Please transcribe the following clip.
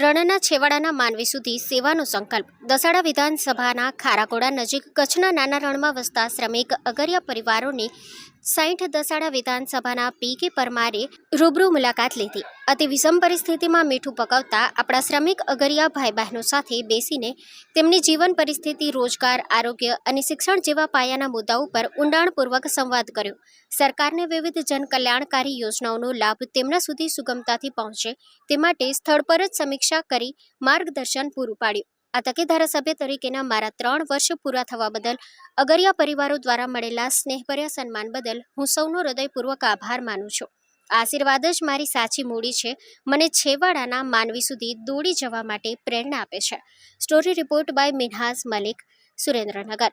રણના છેવાડાના માનવી સુધી સેવાનો સંકલ્પ. દસાડા વિધાનસભાના ખારાકોડા નજીક કચ્છના નાના રણમાં વસતા શ્રમિક અગરિયા પરિવારોની 60 દસાડા વિધાનસભાના પી.કે. પરમારે રૂબરૂ મુલાકાત લીધી. અતિ વિષમ પરિસ્થિતિમાં મીઠું પકવતા આપણા શ્રમિક અગરિયા ભાઈ બહેનો સાથે બેસીને તેમની જીવન પરિસ્થિતિ, રોજગાર, આરોગ્ય અને શિક્ષણ જેવા પાયાના મુદ્દાઓ પર ઊંડાણપૂર્વક સંવાદ કર્યો. સરકારને વિવિધ જનકલ્યાણકારી યોજનાઓનો લાભ તેમના સુધી સુગમતાથી પહોંચે તે માટે સ્થળ પર જ સમીક્ષા કરી માર્ગદર્શન પૂરું પાડ્યું. આ તકે ધારાસભ્ય તરીકેના મારા 3 વર્ષ પૂરા થવા બદલ અગરિયા પરિવારો દ્વારા મળેલા સ્નેહભર્યા સન્માન બદલ હું સૌનો હૃદયપૂર્વક આભાર માનું છું. આશીર્વાદ જ મારી સાચી મૂડી છે. મને છેવાડાના માનવી સુધી દોડી જવા માટે પ્રેરણા આપે છે. Story report by Minhaj Malik, Surendranagar.